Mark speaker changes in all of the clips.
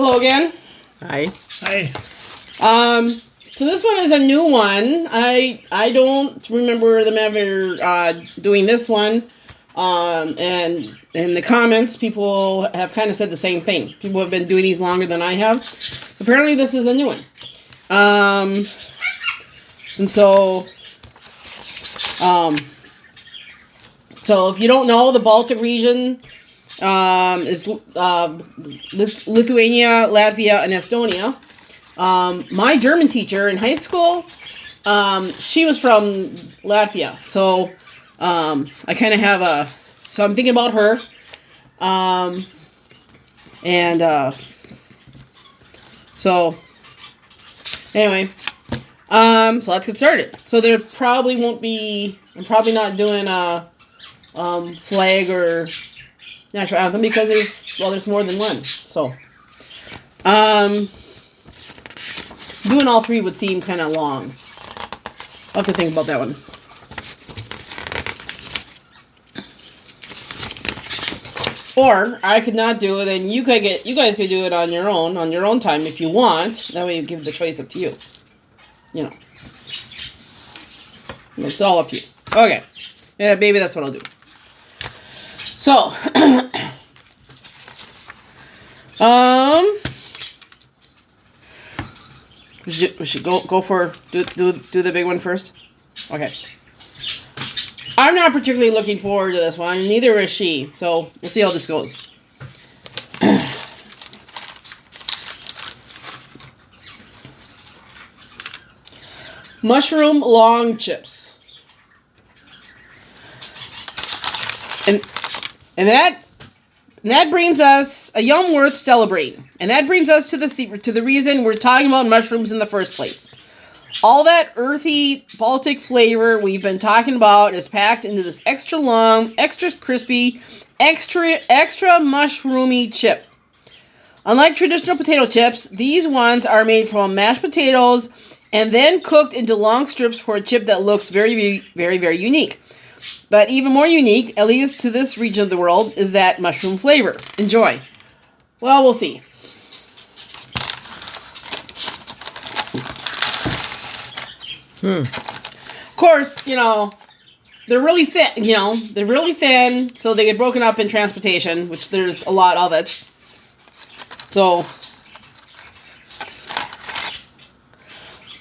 Speaker 1: Hello again.
Speaker 2: Hi.
Speaker 3: Hi.
Speaker 1: So this one is a new one. I don't remember them ever doing this one. And in the comments, people have kind of said the same thing. People have been doing these longer than I have. Apparently, this is a new one. And so, so if you don't know, the Baltic region is Lithuania, Latvia, and Estonia. My German teacher in high school, she was from Latvia, so I kind of have so I'm thinking about her, so anyway, so let's get started. So there probably won't be, I'm probably not doing a flag or national anthem because there's more than one, so doing all three would seem kind of long. I'll have to think about that one. Or I could not do it, and you guys could do it on your own time if you want. That way you give the choice up to you. You know. It's all up to you. Okay. Yeah, maybe that's what I'll do. So we should go for do the big one first. Okay. I'm not particularly looking forward to this one, neither is she. So we'll see how this goes. Mushroom long chips. And that brings us a yum worth celebrating. And that brings us to the reason we're talking about mushrooms in the first place. All that earthy Baltic flavor we've been talking about is packed into this extra long, extra crispy, extra mushroomy chip. Unlike traditional potato chips, these ones are made from mashed potatoes and then cooked into long strips for a chip that looks very, very, very unique. But even more unique, at least to this region of the world, is that mushroom flavor. Enjoy. Well, we'll see. Of course, they're really thin, so they get broken up in transportation, which there's a lot of it. So,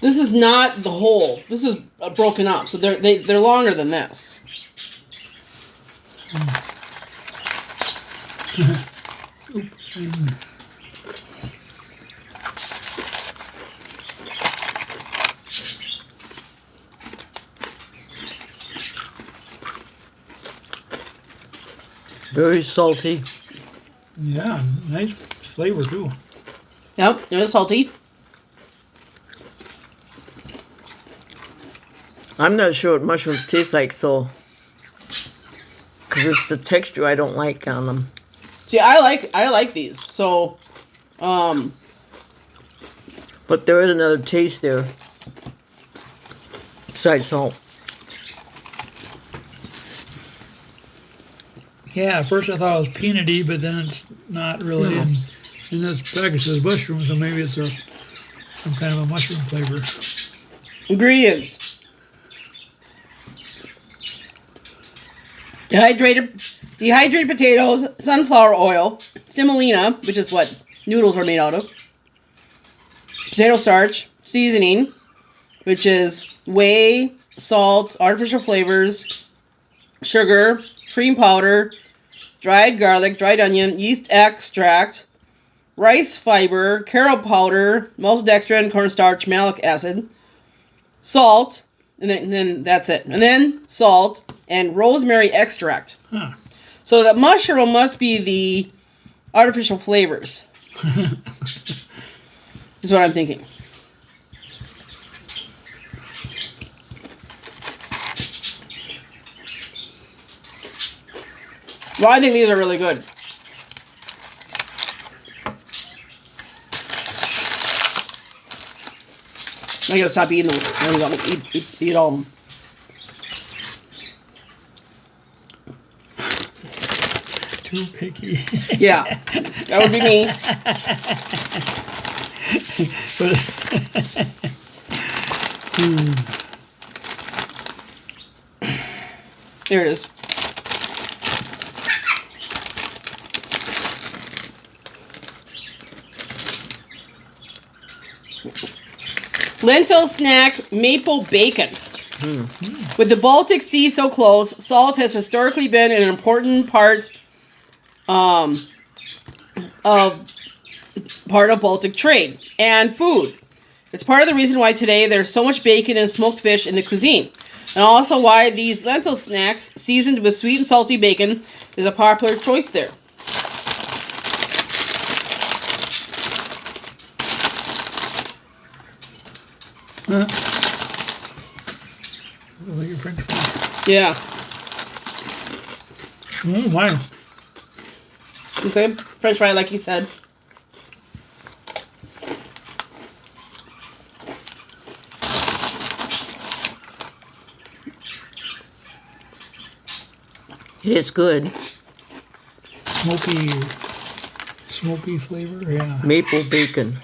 Speaker 1: this is not the whole. This is broken up, so they're longer than this.
Speaker 2: Very salty.
Speaker 3: Yeah, nice flavor too.
Speaker 1: Yep, it's salty.
Speaker 2: I'm not sure what mushrooms taste like, so because it's the texture I don't like on them.
Speaker 1: See, I like these. So,
Speaker 2: but there is another taste there besides salt.
Speaker 3: Yeah, at first I thought it was peanutty, but then it's not really.
Speaker 2: No.
Speaker 3: And this package says mushroom, so maybe it's some kind of a mushroom flavor.
Speaker 1: ingredients. Dehydrated potatoes, sunflower oil, semolina, which is what noodles are made out of, potato starch, seasoning, which is whey, salt, artificial flavors, sugar, cream powder, dried garlic, dried onion, yeast extract, rice fiber, carob powder, maltodextrin, cornstarch, malic acid, salt, and then that's it. And then salt and rosemary extract.
Speaker 3: Huh.
Speaker 1: So the mushroom must be the artificial flavors. Is what I'm thinking. Well, I think these are really good. I gotta stop eating them. There we go. Eat all of them.
Speaker 3: too picky.
Speaker 1: Yeah, that would be me.
Speaker 3: But
Speaker 1: There it is. Lentil snack maple bacon. With the Baltic Sea so close, salt has historically been an important part of Baltic trade and food. It's part of the reason why today there's so much bacon and smoked fish in the cuisine, and also why these lentil snacks, seasoned with sweet and salty bacon, is a popular choice there.
Speaker 3: like your French fries.
Speaker 1: Yeah.
Speaker 3: Wow.
Speaker 1: You say French fry, like you said.
Speaker 2: It is good.
Speaker 3: Smoky flavor, yeah.
Speaker 2: Maple bacon.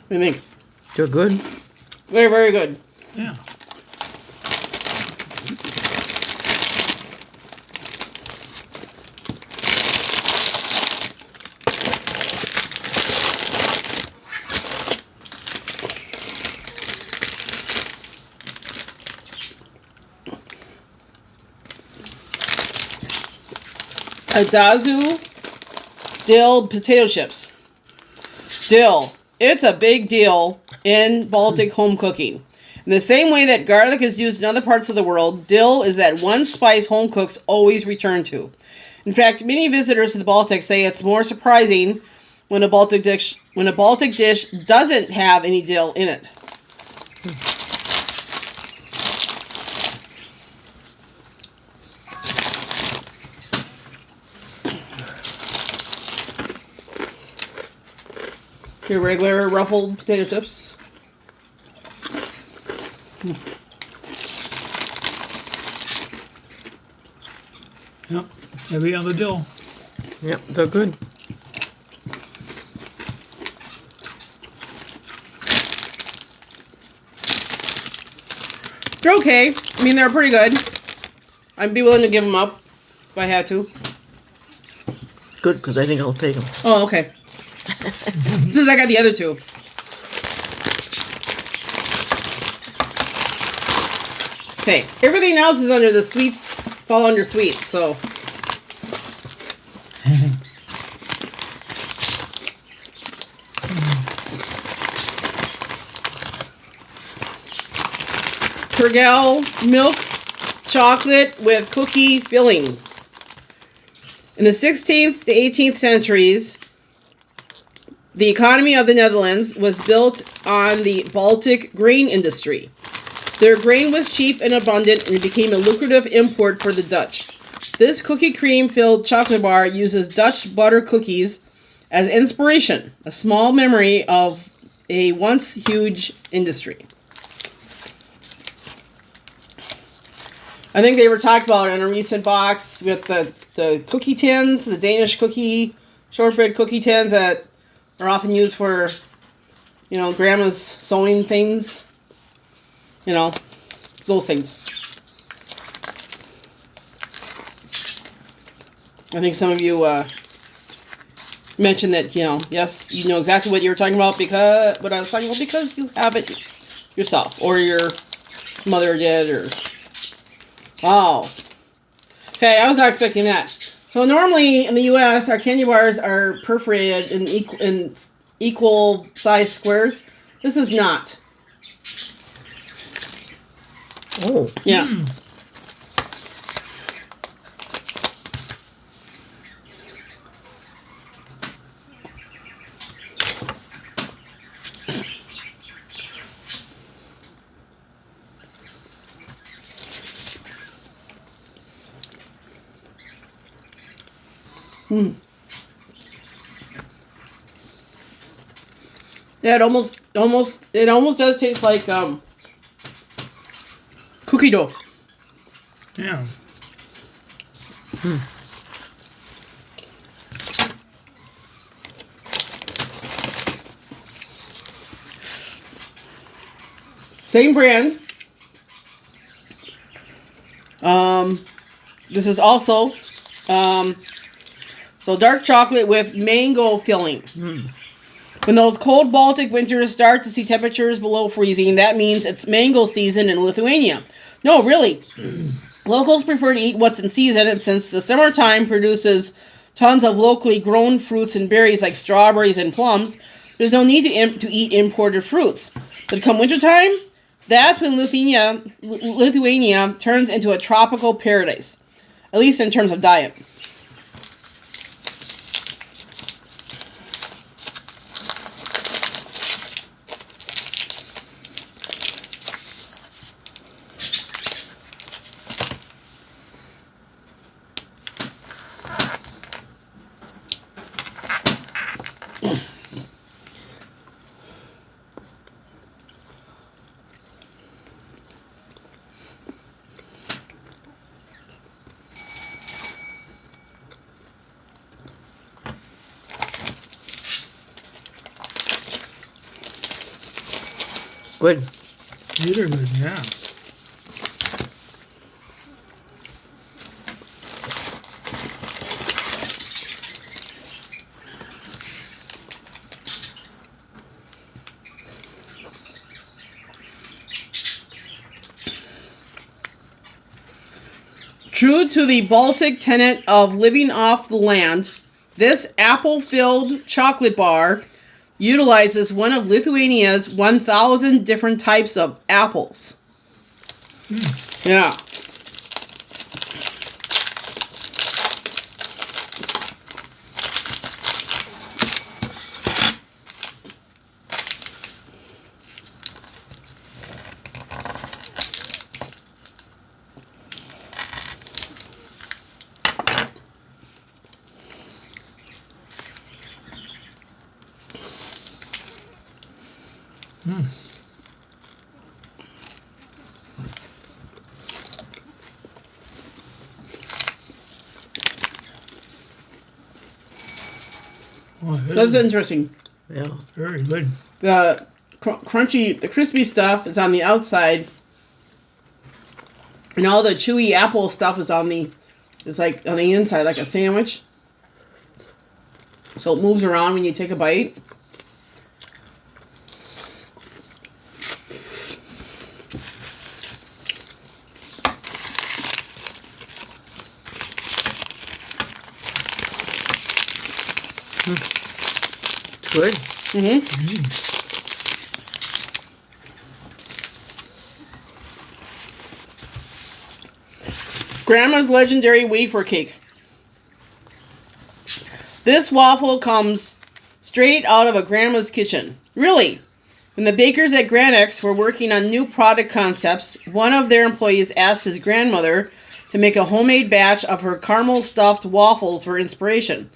Speaker 1: What do you think?
Speaker 2: They're good.
Speaker 1: Very, very good.
Speaker 3: Yeah.
Speaker 1: Adazu dill potato chips. Dill. It's a big deal in Baltic home cooking. In the same way that garlic is used in other parts of the world, dill is that one spice home cooks always return to. In fact, many visitors to the Baltics say it's more surprising when a Baltic dish doesn't have any dill in it. Your regular ruffled potato chips.
Speaker 3: Yep. Heavy on the dill.
Speaker 2: Yep, they're good.
Speaker 1: They're okay. I mean, they're pretty good. I'd be willing to give them up if I had to.
Speaker 2: Good, because I think I'll take them.
Speaker 1: Oh, okay. Since I got the other two. Okay, everything else is under the sweets, fall under sweets, so. Pergel milk chocolate with cookie filling. In the 16th to 18th centuries, the economy of the Netherlands was built on the Baltic grain industry. Their grain was cheap and abundant and became a lucrative import for the Dutch. This cookie cream-filled chocolate bar uses Dutch butter cookies as inspiration, a small memory of a once huge industry. I think they were talked about in a recent box with the cookie tins, the Danish shortbread cookie tins that are often used for, grandma's sewing things. Those things. I think some of you mentioned that, yes, you know exactly what you were talking about because you have it yourself or your mother did or... Wow. Okay, I was not expecting that. So normally in the U.S., our candy bars are perforated in equal size squares. This is not.
Speaker 2: Oh.
Speaker 1: Yeah. Yeah, it almost does taste like cookie dough.
Speaker 3: Yeah.
Speaker 1: Same brand. This is also so dark chocolate with mango filling. When those cold Baltic winters start to see temperatures below freezing, that means it's mango season in Lithuania. No, really. Locals prefer to eat what's in season, and since the summertime produces tons of locally grown fruits and berries like strawberries and plums, there's no need to eat imported fruits. But come wintertime, that's when Lithuania turns into a tropical paradise, at least in terms of diet.
Speaker 2: Good.
Speaker 3: These are good, yeah.
Speaker 1: True to the Baltic tenet of living off the land, this apple-filled chocolate bar utilizes one of Lithuania's 1,000 different types of apples. Yeah.
Speaker 3: Oh,
Speaker 1: That's interesting.
Speaker 2: Yeah.
Speaker 3: very good.
Speaker 1: The crunchy, the crispy stuff is on the outside, and all the chewy apple stuff is like on the inside, like a sandwich. So it moves around when you take a bite.
Speaker 2: It's good.
Speaker 1: Grandma's legendary wafer cake. This waffle comes straight out of a grandma's kitchen. Really? When the bakers at Granex were working on new product concepts, one of their employees asked his grandmother to make a homemade batch of her caramel stuffed waffles for inspiration.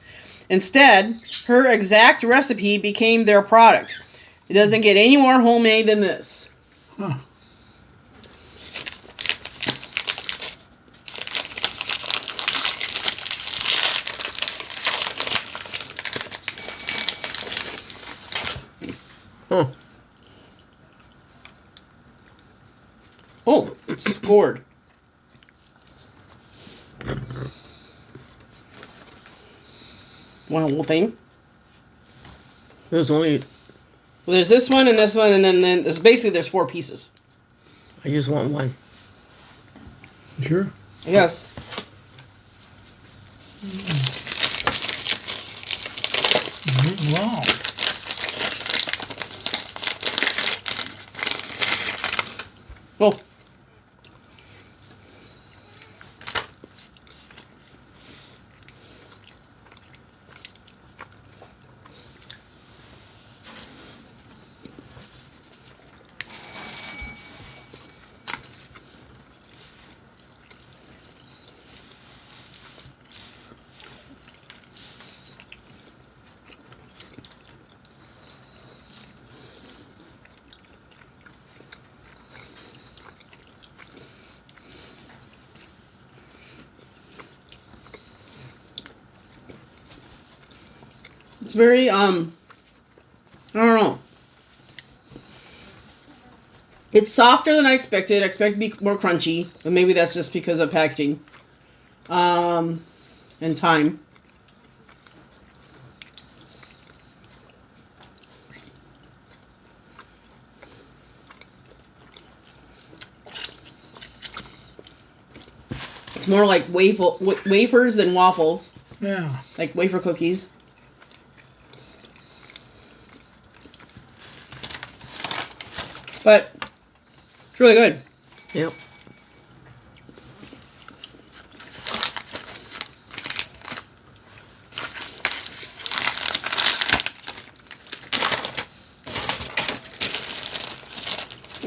Speaker 1: Instead, her exact recipe became their product. It doesn't get any more homemade than this.
Speaker 3: Huh.
Speaker 2: Huh.
Speaker 1: Oh, it's scored. Want a whole thing?
Speaker 2: There's only.
Speaker 1: Well, there's this one and this one, and then there's 4 pieces.
Speaker 2: I just want one.
Speaker 3: Sure.
Speaker 1: Yes.
Speaker 3: Wow.
Speaker 1: Oh. very, I don't know. It's softer than I expected. I expected it to be more crunchy, but maybe that's just because of packaging. And time. It's more like wafers than waffles.
Speaker 3: Yeah.
Speaker 1: Like wafer cookies. But it's really good.
Speaker 2: Yep.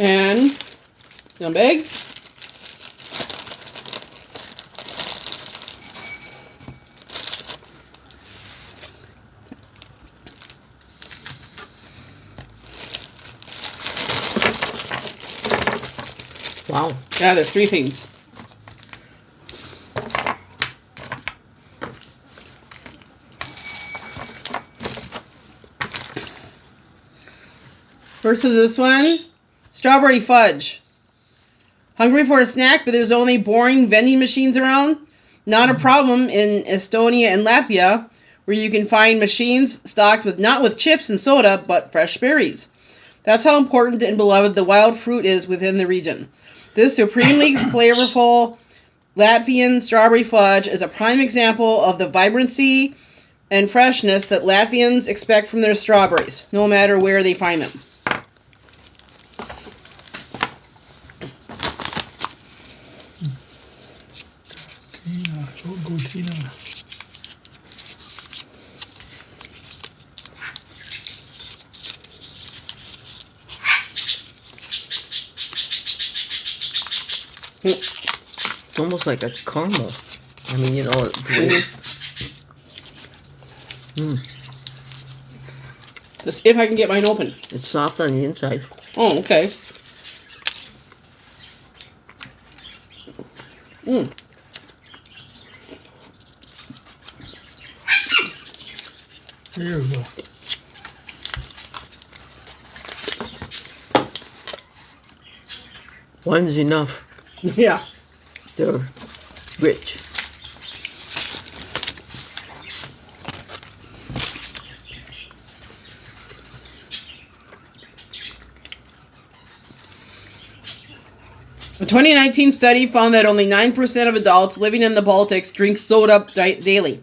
Speaker 1: And some big.
Speaker 2: Wow.
Speaker 1: Yeah, there's 3 things. First is this one, strawberry fudge. Hungry for a snack, but there's only boring vending machines around? Not a problem in Estonia and Latvia, where you can find machines stocked with not with chips and soda, but fresh berries. That's how important and beloved the wild fruit is within the region. This supremely flavorful Latvian strawberry fudge is a prime example of the vibrancy and freshness that Latvians expect from their strawberries, no matter where they find them.
Speaker 3: Tina, so good, Tina.
Speaker 2: It's almost like a caramel. I mean, you know,
Speaker 1: Let's see if I can get mine open.
Speaker 2: it's soft on the inside.
Speaker 1: Oh, okay.
Speaker 3: There we go.
Speaker 2: One's enough.
Speaker 1: Yeah.
Speaker 2: They're rich.
Speaker 1: A 2019 study found that only 9% of adults living in the Baltics drink soda daily.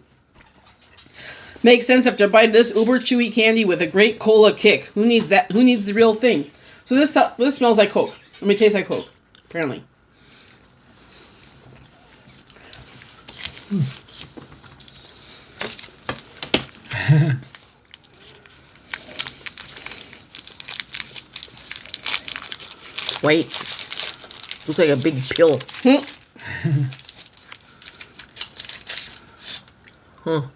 Speaker 1: Makes sense after a bite of this uber chewy candy with a great cola kick. Who needs that? Who needs the real thing? So this smells like Coke. Let me taste like Coke, apparently.
Speaker 2: White. Looks like a big pill. Huh.
Speaker 3: Oh,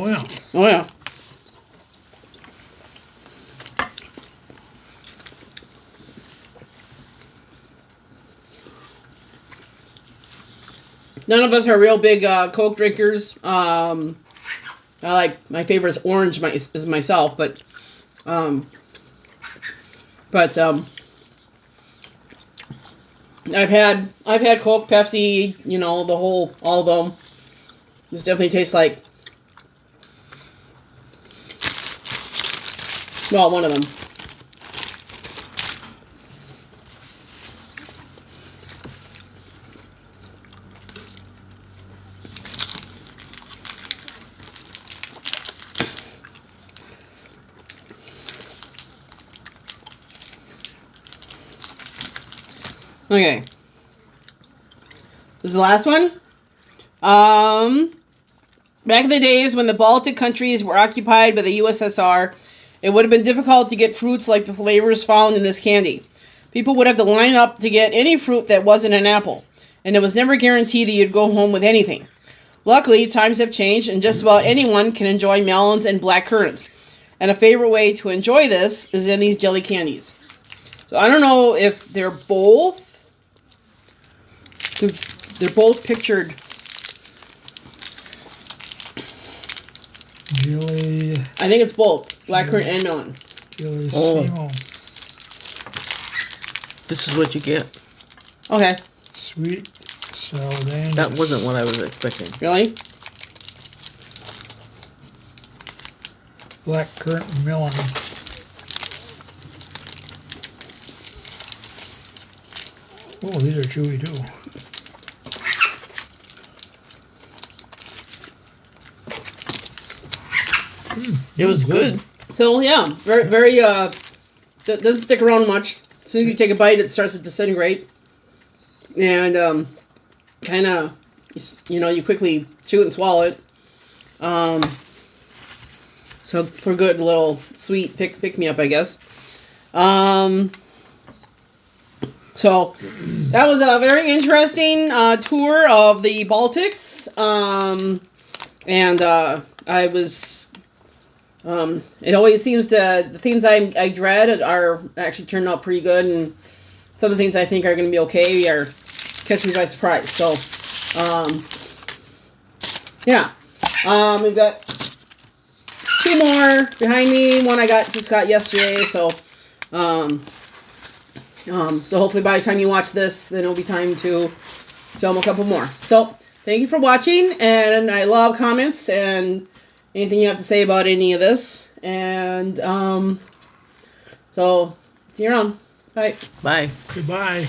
Speaker 3: yeah.
Speaker 1: Oh, yeah. None of us are real big Coke drinkers. I like, my favorite is orange is myself, but I've had Coke, Pepsi, you know, all of them. This definitely tastes like, well, one of them. Okay. This is the last one. Back in the days when the Baltic countries were occupied by the USSR, it would have been difficult to get fruits like the flavors found in this candy. People would have to line up to get any fruit that wasn't an apple, and it was never guaranteed that you'd go home with anything. Luckily, times have changed, and just about anyone can enjoy melons and black currants. And a favorite way to enjoy this is in these jelly candies. So I don't know if they're both. They're both pictured.
Speaker 3: Gilly,
Speaker 1: I think it's both blackcurrant and melon.
Speaker 3: Gillissimo.
Speaker 2: This is what you get.
Speaker 1: Okay.
Speaker 3: Sweet Saldanha.
Speaker 2: That wasn't what I was expecting.
Speaker 1: Really?
Speaker 3: Blackcurrant melon. Oh, these are chewy too.
Speaker 2: It was good.
Speaker 1: So yeah, very very doesn't stick around much. As soon as you take a bite, it starts to disintegrate, and kind of you quickly chew it and swallow it. So for good little sweet pick me up, I guess. So that was a very interesting tour of the Baltics, and I was. It always seems to the things I dread are actually turned out pretty good, and some of the things I think are going to be okay are catch me by surprise. So, yeah, we've got 2 more behind me. One I just got yesterday. So, so hopefully by the time you watch this, then it'll be time to film a couple more. So, thank you for watching, and I love comments and anything you have to say about any of this. And so, see you around. Bye.
Speaker 2: Bye.
Speaker 3: Goodbye.